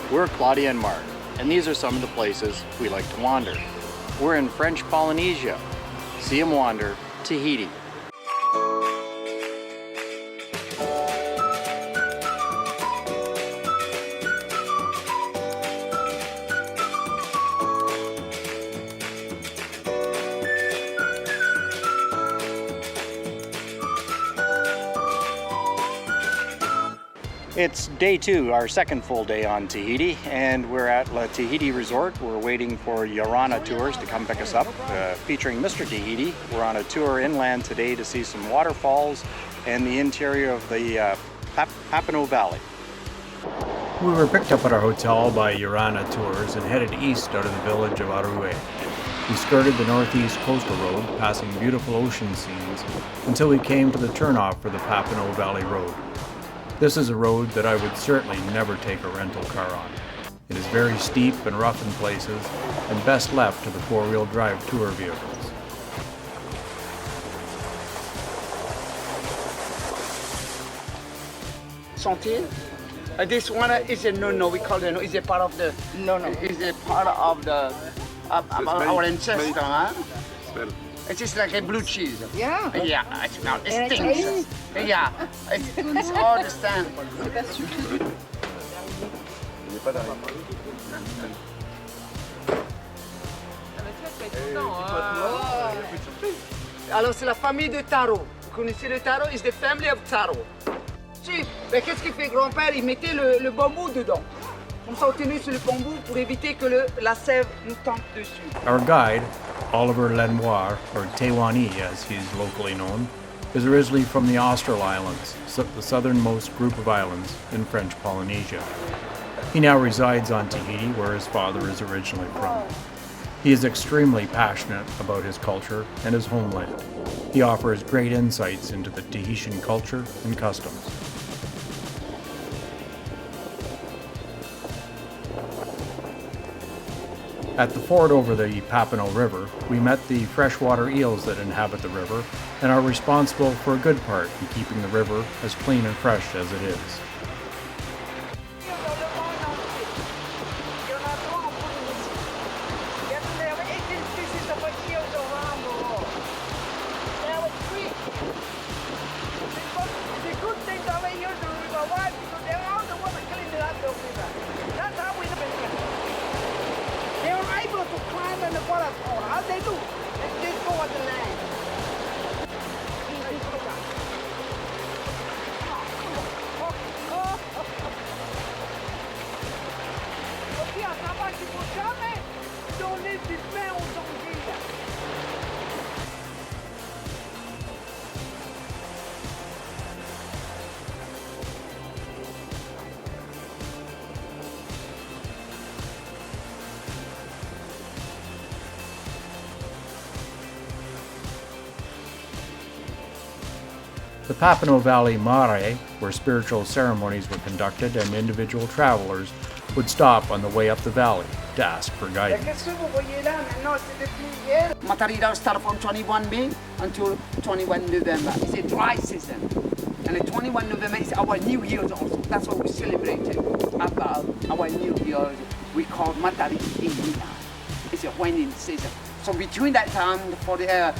We're Claudia and Mark, and these are some of the places we like to wander. We're in French Polynesia. See 'em wander, Tahiti. It's day 2, our second full day on Tahiti, and we're at La Tahiti Resort. We're waiting for Iorana Tours to come pick us up, featuring Mr. Tahiti. We're on a tour inland today to see some waterfalls and the interior of the Papenoo Valley. We were picked up at our hotel by Iorana Tours and headed east out of the village of Hydroelectric. We skirted the northeast coastal road, passing beautiful ocean scenes, until we came to the turnoff for the Papenoo Valley Road. This is a road that I would certainly never take a rental car on. It is very steep and rough in places, and best left to the four-wheel drive tour vehicles. Sentier. This one is a no-no. We call it no. It's a part of the no-no. It's a part of the our ancestor, huh? It's just like a blue cheese. Yeah. Yeah, it smells. It stinks. Yeah, it's all the same. Alors c'est la famille de taro. Vous connaissez le taro? It's the family of taro. Si, mais qu'est-ce qu'il fait grand-père? Il mettait le bambou dedans. Comme ça, on tenait sur le bambou pour éviter que la sève nous tombe dessus. Our guide, Oliver Lenoir, or Taiwanese as he is locally known, is originally from the Austral Islands, the southernmost group of islands in French Polynesia. He now resides on Tahiti, where his father is originally from. He is extremely passionate about his culture and his homeland. He offers great insights into the Tahitian culture and customs. At the ford over the Papenoo River, we met the freshwater eels that inhabit the river and are responsible for a good part in keeping the river as clean and fresh as it is. How they do? They just go on the land. The Papenoo Valley Mare, where spiritual ceremonies were conducted and individual travelers would stop on the way up the valley to ask for guidance. Matari starts from 21 May until 21 November. It's a dry season. And the 21 November is our New Year's also. That's what we celebrated about our New Year. We call Matari Indina. It's a waning season. So between that time, for the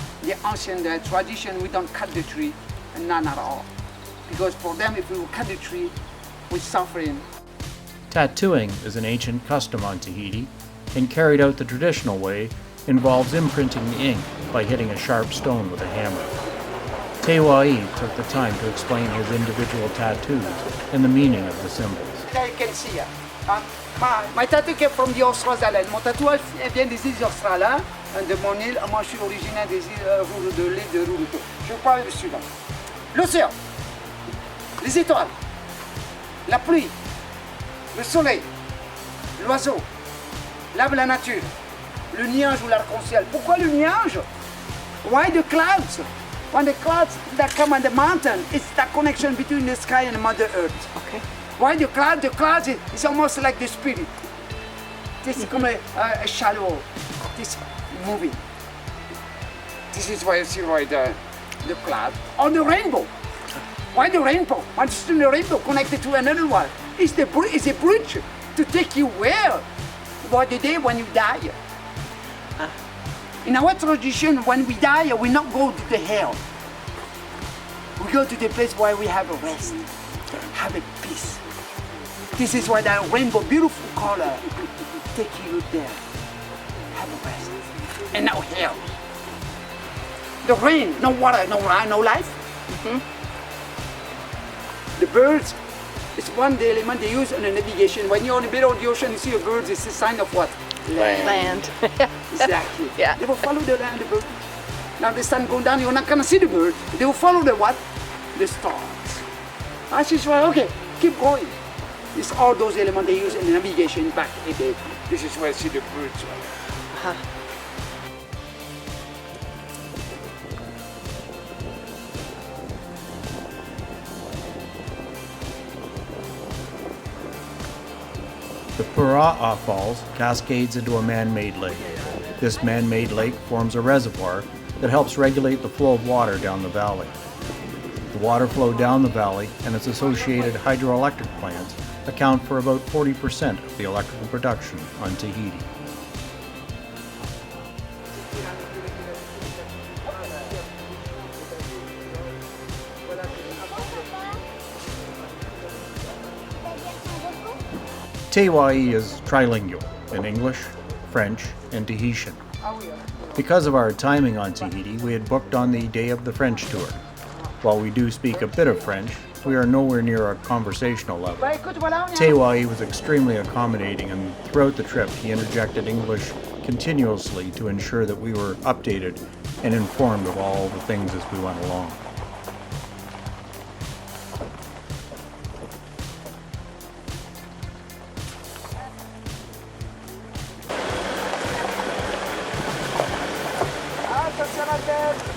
ancient tradition, we don't cut the tree, none at all. Because for them, if we cut the tree, we're suffering. Tattooing is an ancient custom on Tahiti, and carried out the traditional way, involves imprinting the ink by hitting a sharp stone with a hammer. Teiwai took the time to explain his individual tattoos and the meaning of the symbols. You can see here. My tattoo came from the Australian. Mon tatouage vient des îles Australes, de mon île. Moi, je suis originaire des îles de l'île de Rouleau. Je parle du sud. L'océan, les étoiles, la pluie, le soleil, l'oiseau, la nature, le nuage ou l'arc-en-ciel. Pourquoi le nuage? Why the clouds? When the clouds that come on the mountain, it's the connection between the sky and Mother Earth. Okay. Why the cloud? The clouds is almost like the spirit. This is comme a shadow. This moving. This is why you see right there. The cloud or the rainbow. Why the rainbow? Why is the rainbow connected to another one? It's a bridge to take you where? About the day when you die. In our tradition, when we die, we not go to the hell. We go to the place where we have a rest, have a peace. This is why that rainbow, beautiful color, take you there, have a rest. And no hell. The rain, no water, no life. The birds, it's one of the elements they use in the navigation. When you're in the middle of the ocean, you see a bird, it's a sign of what? Land. Exactly. Yeah. They will follow the land, the bird. Now the sun going down, you're not gonna see the bird. They will follow the what? The stars. I said, well, okay, keep going. It's all those elements they use in the navigation back in the day. This is where I see the birds. The Pura'a Falls cascades into a man-made lake. This man-made lake forms a reservoir that helps regulate the flow of water down the valley. The water flow down the valley and its associated hydroelectric plants account for about 40% of the electrical production on Tahiti. Teiwai is trilingual in English, French, and Tahitian. Because of our timing on Tahiti, we had booked on the day of the French tour. While we do speak a bit of French, we are nowhere near a conversational level. Teiwai was extremely accommodating, and throughout the trip he interjected English continuously to ensure that we were updated and informed of all the things as we went along.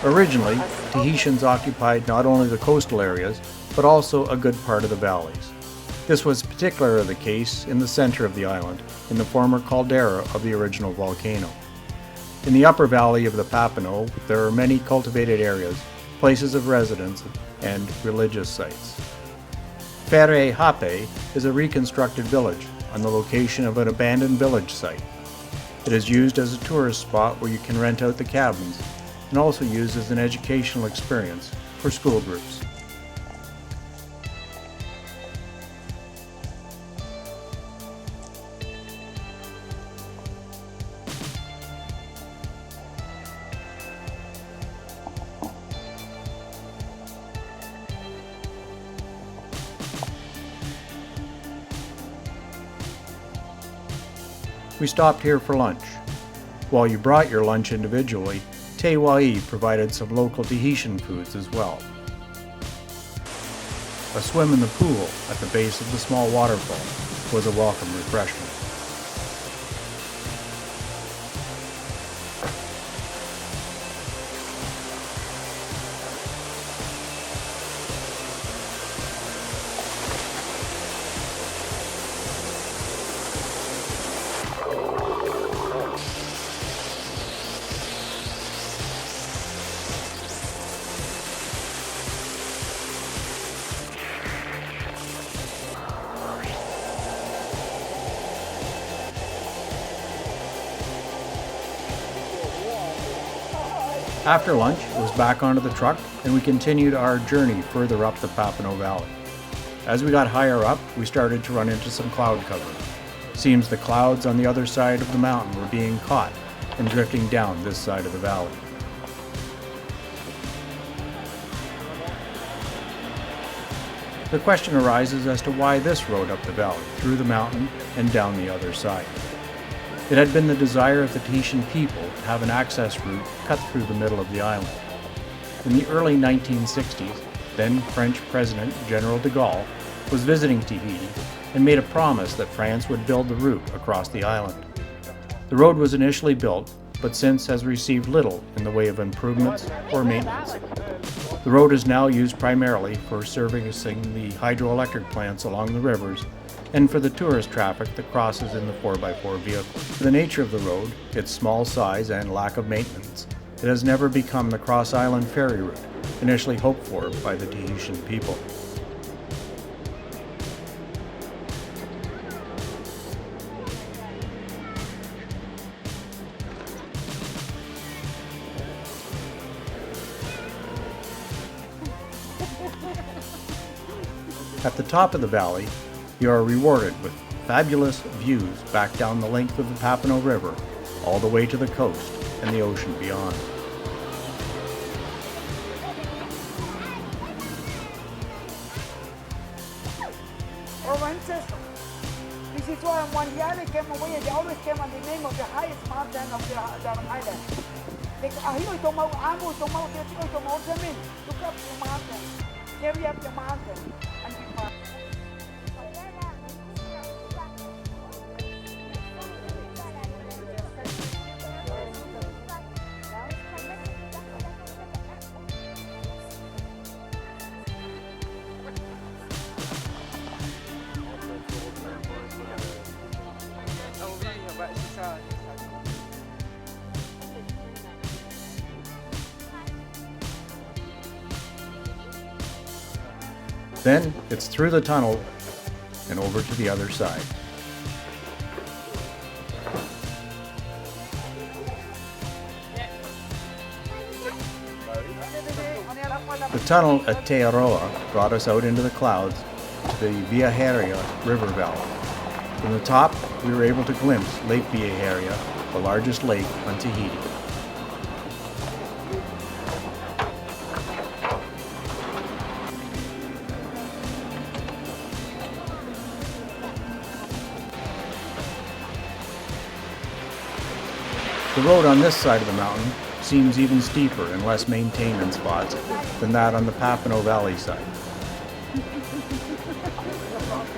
Originally, Tahitians occupied not only the coastal areas, but also a good part of the valleys. This was particularly the case in the center of the island, in the former caldera of the original volcano. In the upper valley of the Papenoo, there are many cultivated areas, places of residence, and religious sites. Fere Hape is a reconstructed village on the location of an abandoned village site. It is used as a tourist spot where you can rent out the cabins, and also used as an educational experience for school groups. We stopped here for lunch. While you brought your lunch individually, Teiwai provided some local Tahitian foods as well. A swim in the pool at the base of the small waterfall was a welcome refreshment. After lunch, it was back onto the truck, and we continued our journey further up the Papenoo Valley. As we got higher up, we started to run into some cloud cover. Seems the clouds on the other side of the mountain were being caught and drifting down this side of the valley. The question arises as to why this road up the valley, through the mountain and down the other side. It had been the desire of the Tahitian people to have an access route cut through the middle of the island. In the early 1960s, then French President General de Gaulle was visiting Tahiti and made a promise that France would build the route across the island. The road was initially built, but since has received little in the way of improvements or maintenance. The road is now used primarily for servicing the hydroelectric plants along the rivers and for the tourist traffic that crosses in the 4x4 vehicle. For the nature of the road, its small size and lack of maintenance, it has never become the cross-island ferry route initially hoped for by the Tahitian people. At the top of the valley, you are rewarded with fabulous views back down the length of the Papenoo River, all the way to the coast and the ocean beyond. This is why Mondiale came away and they always came on the name of the highest mountain of the island. Look up the mountain, carry up the mountain, and be fine. Then it's through the tunnel and over to the other side. The tunnel at Teiaroa brought us out into the clouds to the Viaheria River Valley. From the top, we were able to glimpse Lake Viaheria, the largest lake on Tahiti. The road on this side of the mountain seems even steeper and less maintained in spots than that on the Papenoo Valley side.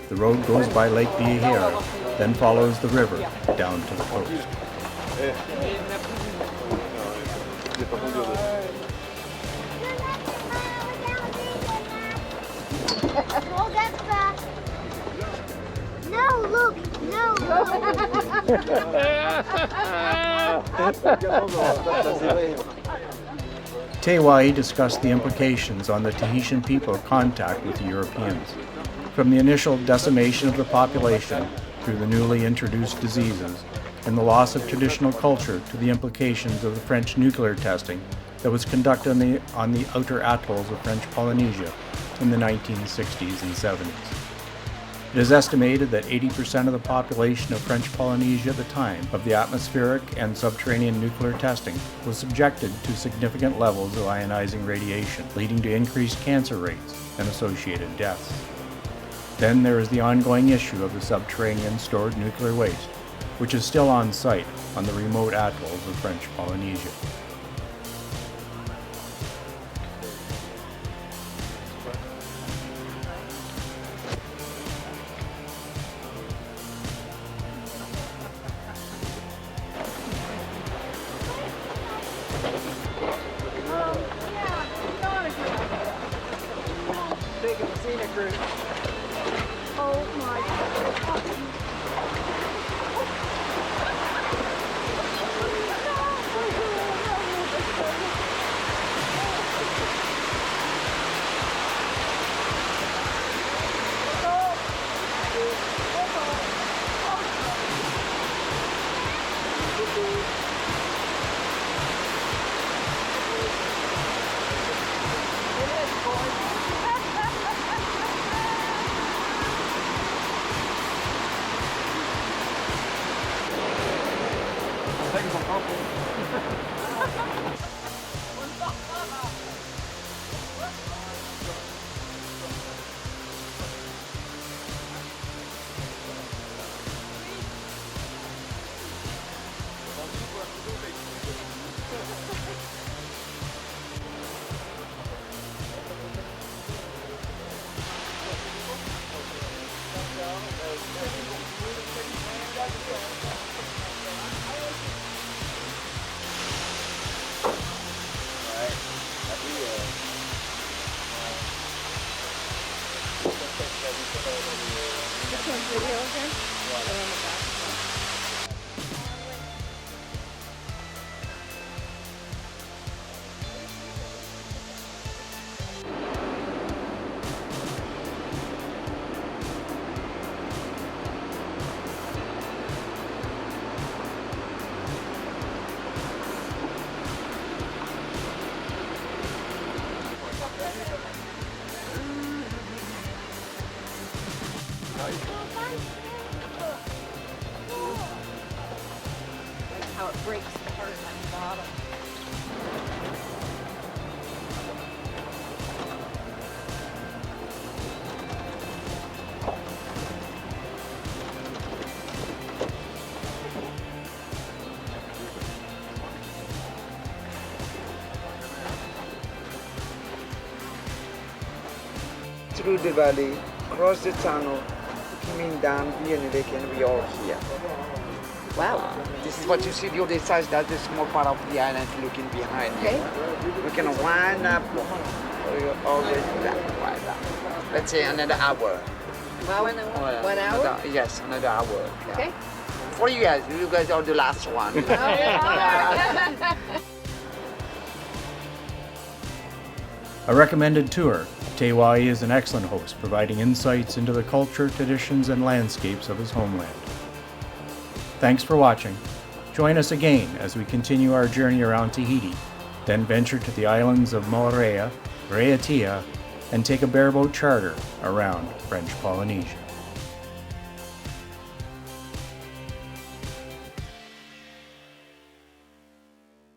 The road goes by Lake Viaheria, then follows the river down to the coast. No, look, no. Teiwai discussed the implications on the Tahitian people's contact with the Europeans, from the initial decimation of the population through the newly introduced diseases and the loss of traditional culture to the implications of the French nuclear testing that was conducted on the outer atolls of French Polynesia in the 1960s and 70s. It is estimated that 80% of the population of French Polynesia at the time of the atmospheric and subterranean nuclear testing was subjected to significant levels of ionizing radiation, leading to increased cancer rates and associated deaths. Then there is the ongoing issue of the subterranean stored nuclear waste, which is still on site on the remote atolls of French Polynesia. it breaks apart at the bottom. Through the valley, cross the tunnel, coming down via the lake, and we are here. Wow. This is what you see the other side, that's the small part of the island looking behind Okay. you. We can wind up all the way to that, wind up. Let's say another hour. Wow. 1 hour? Yes, another hour. Yeah. Okay. For you guys are the last one. A recommended tour, Teiwai is an excellent host, providing insights into the culture, traditions, and landscapes of his homeland. Thanks for watching. Join us again as we continue our journey around Tahiti, then venture to the islands of Moorea, Raiatea, and take a bareboat charter around French Polynesia.